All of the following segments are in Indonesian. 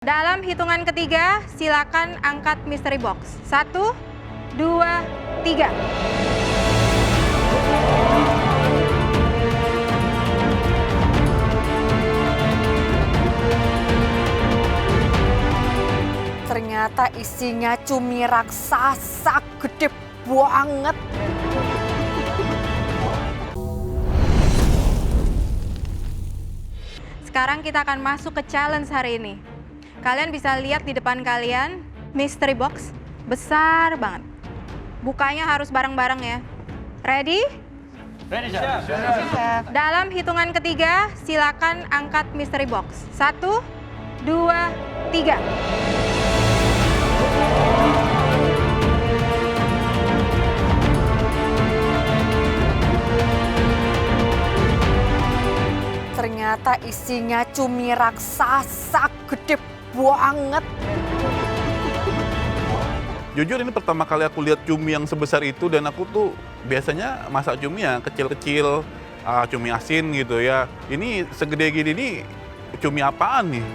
Dalam hitungan ketiga, silakan angkat mystery box. 1, 2, 3. Ternyata isinya cumi raksasa gede banget. Sekarang kita akan masuk ke challenge hari ini. Kalian bisa lihat di depan kalian, mystery box besar banget. Bukanya harus bareng-bareng ya. Ready? Ready, Chef. Dalam hitungan ketiga, silakan angkat mystery box. 1, 2, 3. Ternyata isinya cumi raksasa gede banget. Jujur ini pertama kali aku lihat cumi yang sebesar itu dan aku tuh biasanya masak cumi ya kecil-kecil, cumi asin gitu ya. Ini segede gini nih cumi apaan nih?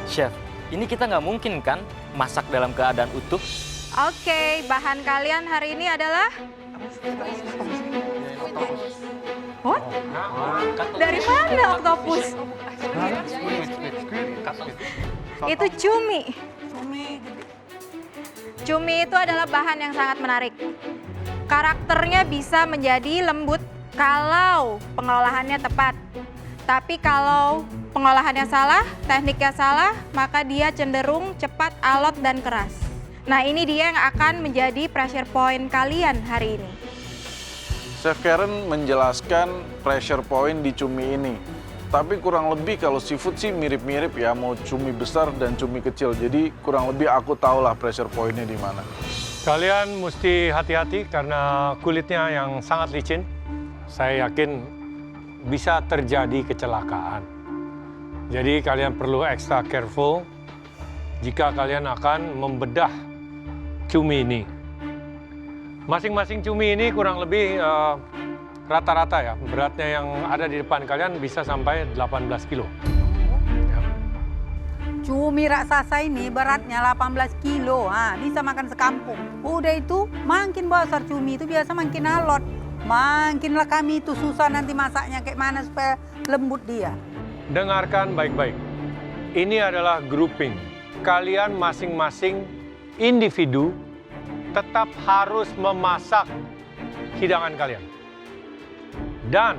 Chef, ini kita nggak mungkin kan masak dalam keadaan utuh? Oke, bahan kalian hari ini adalah? What? Dari mana oktopus? Itu cumi. Cumi itu adalah bahan yang sangat menarik. Karakternya bisa menjadi lembut kalau pengolahannya tepat. Tapi kalau pengolahannya salah, tekniknya salah, maka dia cenderung cepat, alot, dan keras. Nah, ini dia yang akan menjadi pressure point kalian hari ini. Chef Karen menjelaskan pressure point di cumi ini. Tapi kurang lebih kalau seafood sih mirip-mirip ya, mau cumi besar dan cumi kecil. Jadi kurang lebih aku tahu lah pressure point-nya di mana. Kalian mesti hati-hati karena kulitnya yang sangat licin. Saya yakin bisa terjadi kecelakaan. Jadi kalian perlu extra careful jika kalian akan membedah cumi ini. Masing-masing cumi ini kurang lebih rata-rata ya, beratnya yang ada di depan kalian bisa sampai 18 kilo. Ya. Cumi raksasa ini beratnya 18 kilo, bisa makan sekampung. Udah itu makin besar cumi itu biasa makin alot. Makinlah kami itu susah nanti masaknya kayak mana supaya lembut dia. Dengarkan baik-baik. Ini adalah grouping. Kalian masing-masing individu tetap harus memasak hidangan kalian. Dan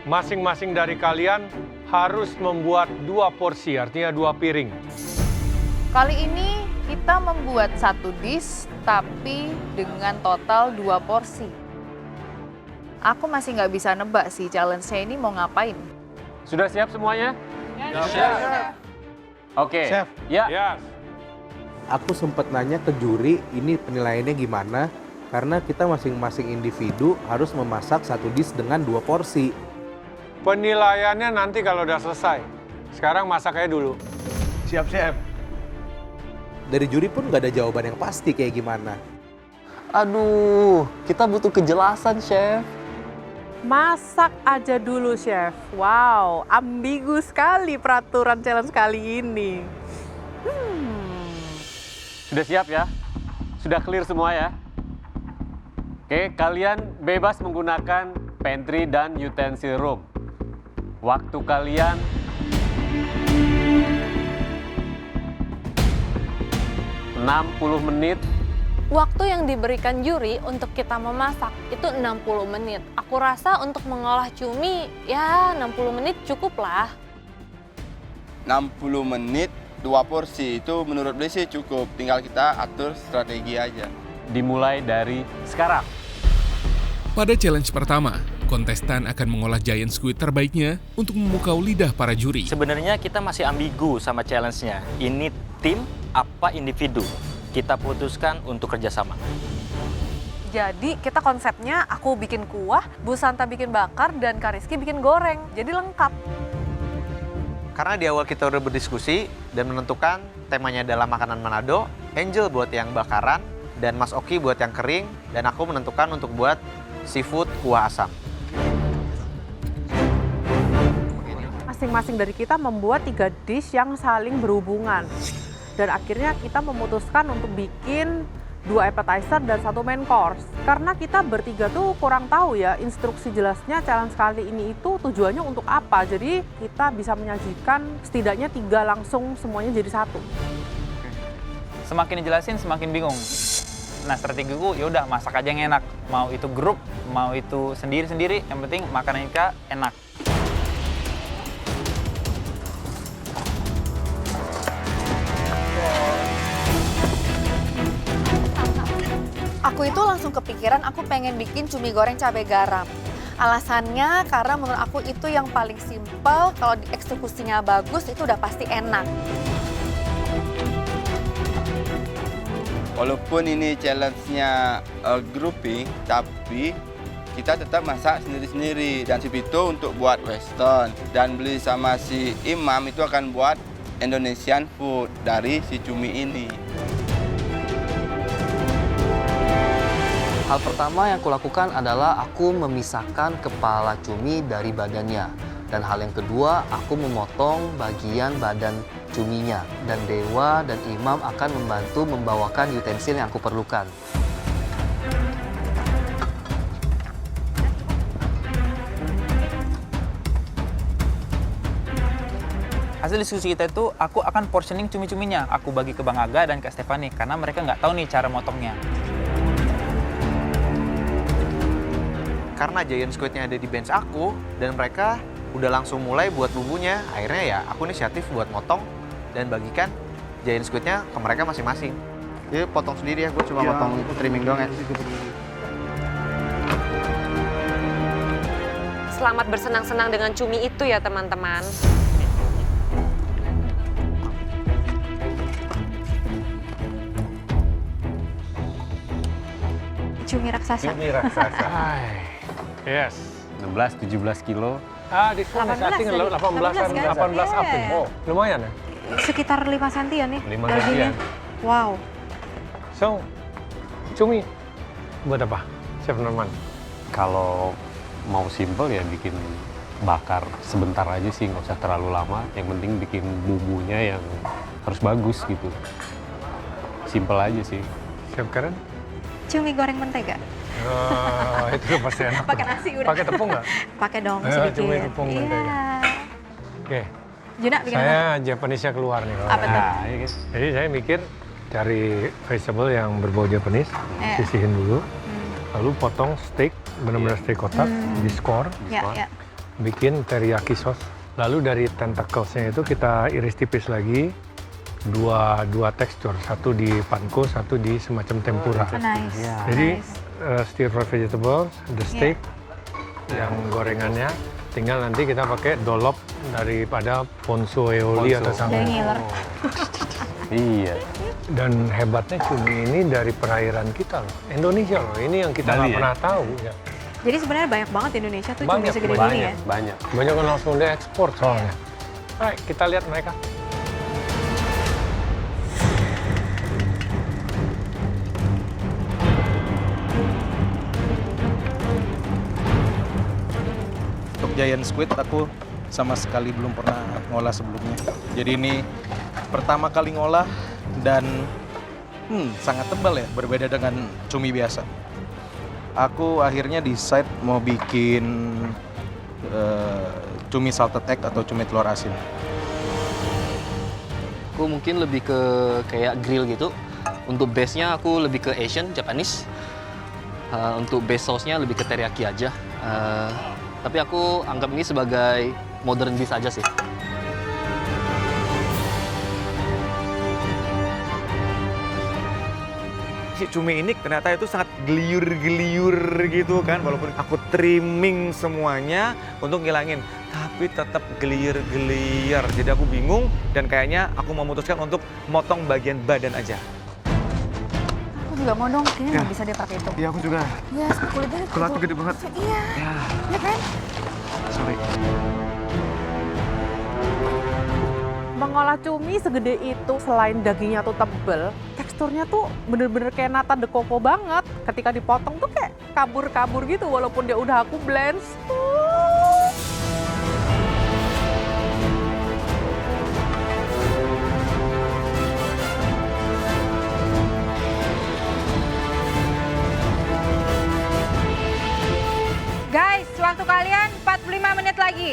masing-masing dari kalian harus membuat 2 porsi, artinya 2 piring. Kali ini kita membuat 1 dish, tapi dengan total 2 porsi. Aku masih nggak bisa nebak sih challenge-nya ini mau ngapain. Sudah siap semuanya? Chef. Oke. Chef. Ya. Yes. Aku sempat nanya ke juri ini penilaiannya gimana, karena kita masing-masing individu harus memasak 1 dish dengan 2 porsi. Penilaiannya nanti kalau udah selesai. Sekarang masak aja dulu. Siap, Chef. Dari juri pun nggak ada jawaban yang pasti kayak gimana. Aduh, kita butuh kejelasan, Chef. Masak aja dulu, Chef. Wow, ambigu sekali peraturan challenge kali ini. Sudah siap ya? Sudah clear semua ya? Oke, kalian bebas menggunakan pantry dan utensil room. Waktu kalian 60 menit. Waktu yang diberikan juri untuk kita memasak itu 60 menit. Aku rasa untuk mengolah cumi ya 60 menit cukup lah. 60 menit 2 porsi itu menurut beliau sih cukup. Tinggal kita atur strategi aja. Dimulai dari sekarang. Pada challenge pertama, kontestan akan mengolah giant squid terbaiknya untuk memukau lidah para juri. Sebenarnya kita masih ambigu sama challenge-nya. Ini tim apa individu? Kita putuskan untuk kerjasama. Jadi kita konsepnya aku bikin kuah, Bu Santa bikin bakar, dan Kak Rizky bikin goreng. Jadi lengkap. Karena di awal kita udah berdiskusi dan menentukan temanya adalah makanan Manado, Angel buat yang bakaran, dan Mas Oki buat yang kering, dan aku menentukan untuk buat seafood kuah asam. masing-masing dari kita membuat 3 dish yang saling berhubungan. Dan akhirnya kita memutuskan untuk bikin 2 appetizer dan 1 main course. Karena kita bertiga tuh kurang tahu ya instruksi jelasnya challenge kali ini itu tujuannya untuk apa. Jadi kita bisa menyajikan setidaknya 3 langsung semuanya jadi 1. Semakin dijelasin semakin bingung. Nah, strategiku ya udah masak aja yang enak. Mau itu grup, mau itu sendiri-sendiri, yang penting makanan kita enak. Aku itu langsung kepikiran aku pengen bikin cumi goreng cabai garam. Alasannya karena menurut aku itu yang paling simple, kalau dieksekusinya bagus itu udah pasti enak. Walaupun ini challenge-nya grouping, tapi kita tetap masak sendiri-sendiri. Dan si Pito untuk buat western. Dan beli sama si Imam itu akan buat Indonesian food dari si cumi ini. Hal pertama yang kulakukan adalah aku memisahkan kepala cumi dari badannya. Dan hal yang kedua, aku memotong bagian badan cuminya. Dan Dewa dan Imam akan membantu membawakan utensil yang aku perlukan. Hasil diskusi kita itu, aku akan portioning cumi-cuminya. Aku bagi ke Bang Aga dan ke Stefani, karena mereka nggak tahu nih cara motongnya. Karena giant squid-nya ada di bench aku, dan mereka udah langsung mulai buat bumbunya, akhirnya ya aku inisiatif buat motong dan bagikan giant squid-nya ke mereka masing-masing. Jadi potong sendiri ya, gue cuma potong trimming doang ya. Selamat bersenang-senang dengan cumi itu ya teman-teman. Cumi raksasa. Cumi raksasa. Yes. 16-17 kilo. This one is 18 I think tadi. 18 up. Iya. Oh, lumayan ya. Sekitar 5 sentian nih. 5 dagingnya. sentian. Wow. So, cumi buat apa, Chef Norman? Kalau mau simple ya bikin bakar sebentar aja sih, nggak usah terlalu lama. Yang penting bikin bumbunya yang harus bagus gitu. Simple aja sih. Chef Karen? Cumi goreng mentega. Oh, itu pasti enak. Pakai nasi udah. Pakai tepung nggak? Pakai dong Ya, sedikit. cumi tepung mentega. Oke. Juna bikin apa? Saya Japanese-nya keluar nih. Apa tuh? Jadi saya mikir cari vegetable yang berbau Japanese, sisihin dulu. Lalu potong steak, benar-benar steak kotak, di-score. Ya. Bikin teriyaki sauce. Lalu dari tentacles-nya itu kita iris tipis lagi. Dua tekstur, satu di panko, satu di semacam tempura. Nice. Jadi stir fry vegetables, the steak, yang gorengannya, tinggal nanti kita pakai dolop daripada ponzu aioli atau sama. Iya. Dan hebatnya cumi ini dari perairan kita loh, Indonesia loh. Ini yang kita nggak pernah tahu. Ya. Jadi sebenarnya banyak banget di Indonesia tuh cumi segede banyak, ini ya. Banyak. Banyak yang langsung diekspor soalnya. Baik, kita lihat mereka. Giant squid aku sama sekali belum pernah ngolah sebelumnya. Jadi ini pertama kali ngolah dan sangat tebal ya, berbeda dengan cumi biasa. Aku akhirnya decide mau bikin cumi salted egg atau cumi telur asin. Aku mungkin lebih ke kayak grill gitu. Untuk base-nya aku lebih ke Asian, Japanese. Untuk base sauce-nya lebih ke teriyaki aja. Tapi aku anggap ini sebagai modern dish aja sih. Si cumi ini ternyata itu sangat geliur-geliur gitu kan. Walaupun aku trimming semuanya untuk ngilangin. Tapi tetap geliur-geliur. Jadi aku bingung dan kayaknya aku memutuskan untuk motong bagian badan aja. Aku juga mau dong, kayaknya nggak bisa dia pakai itu. Iya, aku juga. Iya, kulitnya Kulitnya gede banget. Iya. Ya kan? Sorry. Mengolah cumi segede itu, selain dagingnya tuh tebel, teksturnya tuh bener-bener kayak nata de coco banget. Ketika dipotong tuh kayak kabur-kabur gitu, walaupun dia udah aku blend.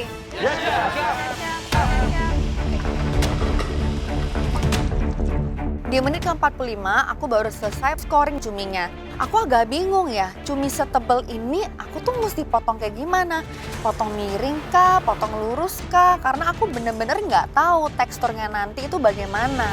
Miki? Di menit ke-45, aku baru selesai scoring cuminya. Aku agak bingung ya, cumi setebel ini aku tuh mesti potong kayak gimana? Potong miring kah, potong lurus kah? Karena aku bener-bener nggak tahu teksturnya nanti itu bagaimana.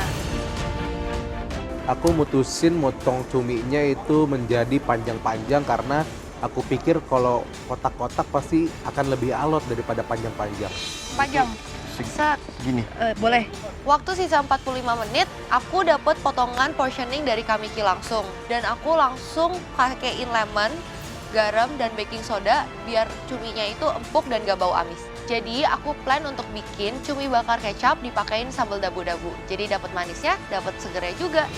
Aku mutusin motong cuminya itu menjadi panjang-panjang karena aku pikir kalau kotak-kotak pasti akan lebih alot daripada panjang-panjang. Panjang. Gini. Boleh. Waktu sisa 45 menit, aku dapat potongan portioning dari Kamiki langsung. Dan aku langsung pakein lemon, garam, dan baking soda biar cuminya itu empuk dan gak bau amis. Jadi aku plan untuk bikin cumi bakar kecap dipakein sambal dabu-dabu. Jadi dapat manisnya, dapat segernya juga.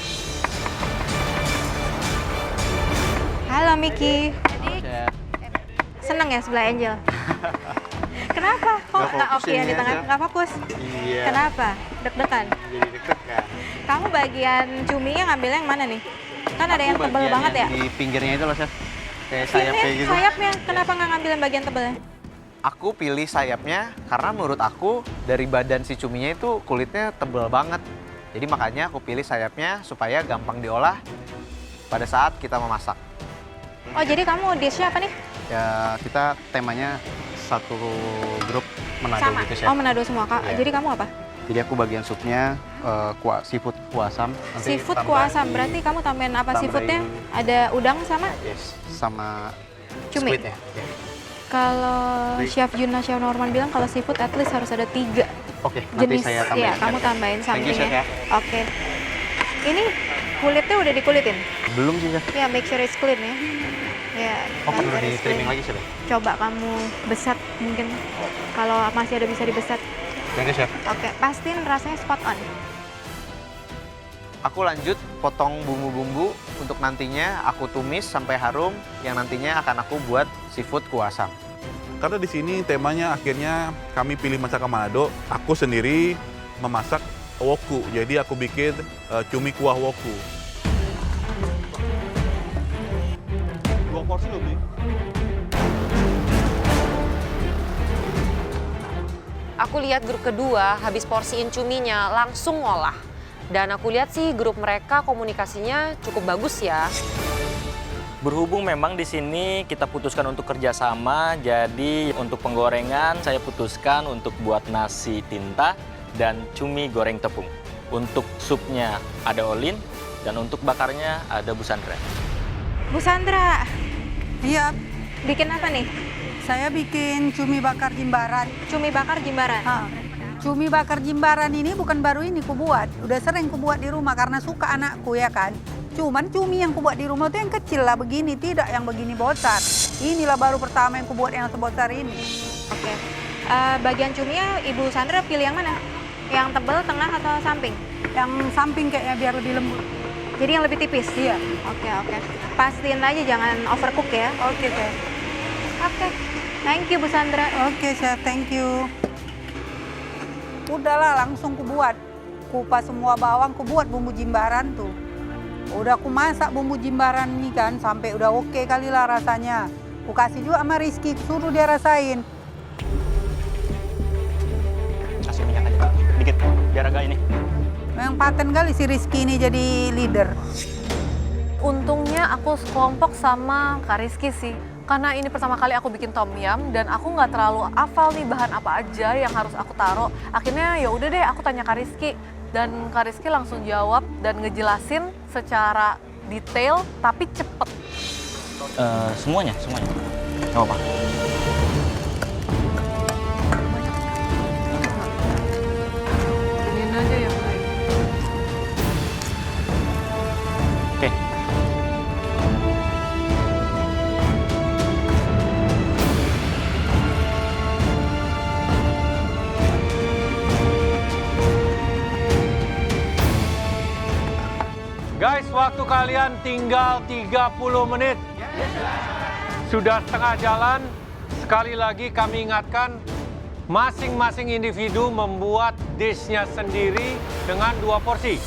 Halo Miki. Seneng ya sebelah Angel? Kenapa? Kok nggak oke ya di tengah? Nggak fokus? Iya. Kenapa? Deg-degan? Jadi deg-degan. Kamu bagian cuminya ngambilnya yang mana nih? Kan ada yang tebel Bagian banget ya? yang di pinggirnya itu loh, Chef. Kayak Ini sayap kayak gitu. sayapnya, kenapa nggak ngambil yang bagian tebelnya? Aku pilih sayapnya karena menurut aku dari badan si cuminya itu kulitnya tebal banget. Jadi makanya aku pilih sayapnya supaya gampang diolah pada saat kita memasak. Oh jadi kamu dishnya apa nih? Ya kita temanya satu grup Manado Sama? gitu, Chef. Oh Manado semua, Kak. Iya. Jadi kamu apa? Jadi aku bagian supnya seafood kuah asam. Nanti Seafood tambahin- kuah asam, berarti kamu tambahin apa tambahin- seafoodnya? Ada udang sama? Yes, sama Cumi? squid ya. Iya. Kalau Baik. Chef Juna, Chef Norman bilang kalau seafood at least harus ada 3 Oke, nanti jenis. saya tambahin. Iya, kamu tambahin Thank you, something Chef, ya. Oke. Ini kulitnya udah dikulitin? Belum sih, Chef. Ya, make sure it's clean ya. Ya, Oh, perlu make sure di it's trimming clean. lagi, Chef? Coba kamu besat mungkin. Kalau masih ada bisa dibesat. Thank you, Chef. Oke, pastiin rasanya spot on. Aku lanjut potong bumbu-bumbu untuk nantinya aku tumis sampai harum yang nantinya akan aku buat seafood kuah asam. Karena di sini temanya akhirnya kami pilih masakan Manado, aku sendiri memasak woku. Jadi aku bikin cumi kuah woku. 2 porsi lebih. Aku lihat grup kedua habis porsiin cuminya langsung ngolah. Dan aku lihat sih grup mereka komunikasinya cukup bagus ya. Berhubung memang di sini kita putuskan untuk kerjasama, jadi untuk penggorengan saya putuskan untuk buat nasi tinta dan cumi goreng tepung. Untuk supnya ada Olin dan untuk bakarnya ada Bu Sandra. Bu Sandra. Iya. Bikin apa nih? Saya bikin cumi bakar jimbaran. Cumi bakar jimbaran? Cumi bakar jimbaran ini bukan baru ini kubuat. Udah sering kubuat di rumah karena suka anakku ya kan. Cuman cumi yang kubuat di rumah tuh yang kecil lah begini, tidak yang begini besar. Inilah baru pertama yang kubuat yang sebesar ini. Oke. Bagian cuminya Ibu Sandra pilih yang mana? Yang tebal, tengah, atau samping? Yang samping kayaknya biar lebih lembut. Jadi yang lebih tipis? Iya. Oke. Pastiin aja jangan overcook ya. Oke, Chef. Oke. Thank you Bu Sandra. Oke, Chef. Thank you. Udahlah langsung kubuat. Kupas semua bawang, kubuat bumbu jimbaran tuh. Udah aku masak bumbu jimbaran ini kan sampai udah oke kali lah rasanya. Aku kasih juga sama Rizky, suruh dia rasain. Kasih minyak aja, dikit, biar agak ini. Yang paten kali si Rizky ini jadi leader. Untungnya aku sekelompok sama Kak Rizky sih. Karena ini pertama kali aku bikin tom yum dan aku nggak terlalu hafal nih bahan apa aja yang harus aku taruh. Akhirnya ya udah deh aku tanya Kak Rizky dan Kak Rizky langsung jawab dan ngejelasin secara detail tapi cepet. Semuanya. Nggak apa-apa. Ini aja ya. Oke. Guys, waktu kalian tinggal 30 menit. Sudah setengah jalan. Sekali lagi kami ingatkan, masing-masing individu membuat dishnya sendiri dengan 2 porsi.